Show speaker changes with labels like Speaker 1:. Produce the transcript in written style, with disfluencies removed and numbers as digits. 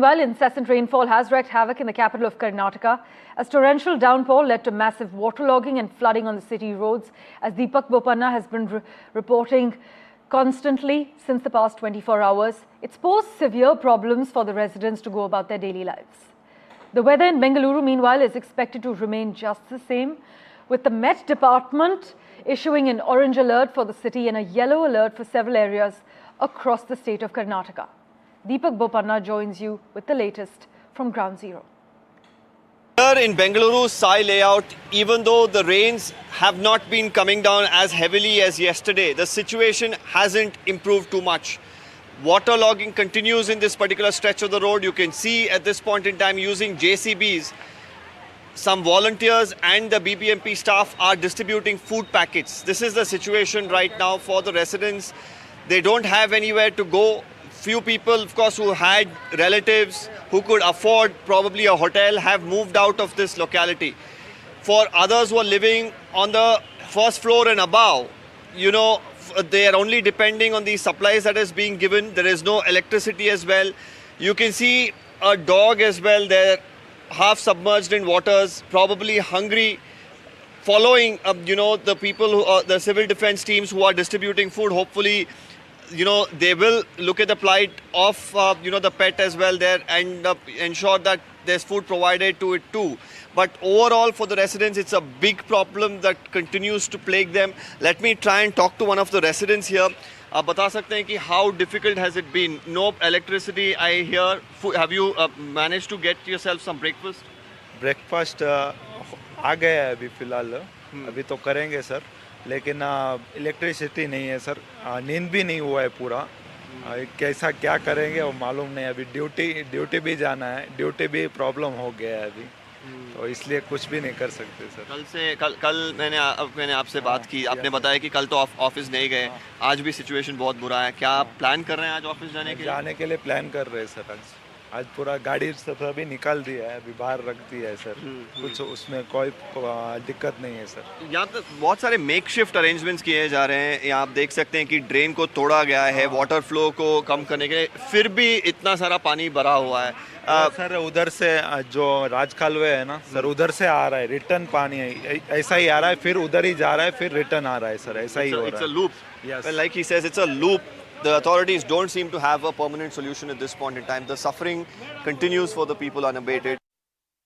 Speaker 1: While incessant rainfall has wreaked havoc in the capital of Karnataka, as torrential downpour led to massive waterlogging and flooding on the city roads, as Deepak Bopanna has been reporting constantly since the past 24 hours, it's posed severe problems for the residents to go about their daily lives. The weather in Bengaluru, meanwhile, is expected to remain just the same, with the Met Department issuing an orange alert for the city and a yellow alert for several areas across the state of Karnataka. Deepak Bopanna joins you with the latest from Ground Zero.
Speaker 2: Here in Bengaluru's Sai layout, even though the rains have not been coming down as heavily as yesterday, the situation hasn't improved too much. Waterlogging continues in this particular stretch of the road. You can see at this point in time using JCBs, some volunteers and the BBMP staff are distributing food packets. This is the situation right now for the residents. They don't have anywhere to go. Few people, of course, who had relatives who could afford probably a hotel have moved out of this locality. For others who are living on the first floor and above, they are only depending on the supplies that is being given. There is no electricity as well. You can see a dog as well there, half submerged in waters, probably hungry, following the people who the civil defense teams who are distributing food. Hopefully they will look at the plight of the pet as well there and ensure that there's food provided to it too. But overall for the residents, it's a big problem that continues to plague them. Let me try and talk to one of the residents here. आप बता सकते हैं कि how difficult has it been? No electricity, I hear. Have you managed to get yourself some breakfast?
Speaker 3: Breakfast आ गया है अभी फ़िलहाल, अभी तो करेंगे सर, लेकिन इलेक्ट्रिसिटी नहीं है सर, नींद भी नहीं हुआ है पूरा, कैसा क्या करेंगे वो मालूम नहीं। अभी ड्यूटी भी जाना है, ड्यूटी भी प्रॉब्लम हो गया है अभी, तो इसलिए कुछ भी नहीं कर सकते सर।
Speaker 2: कल मैंने आपसे बात की, आपने बताया कि कल तो ऑफिस नहीं गए, आज भी सिचुएशन बहुत बुरा है। क्या आप प्लान कर रहे हैं आज ऑफिस जाने के लिए?
Speaker 3: प्लान कर रहे हैं सर। आज पूरा गाड़ी सभी निकाल दिया है, अभी बाहर रख दिया है सर, कुछ उसमें कोई दिक्कत नहीं है सर।
Speaker 2: यहाँ तो बहुत सारे मेकशिफ्ट अरेंजमेंट्स किए जा रहे हैं। यहाँ आप देख सकते हैं कि ड्रेन को तोड़ा गया है वाटर फ्लो को कम करने के लिए, फिर भी इतना सारा पानी भरा हुआ है।
Speaker 3: सर उधर से जो राजकालवे है ना सर, उधर से आ रहा है, रिटर्न पानी है, ऐसा ही आ रहा है, फिर उधर ही जा रहा है, फिर रिटर्न आ रहा है सर, ऐसा ही हो रहा है।
Speaker 2: It's a loop. Yes. Well, like he says, it's a loop. The authorities don't seem to have a permanent solution at this point in time. The suffering continues for the people unabated.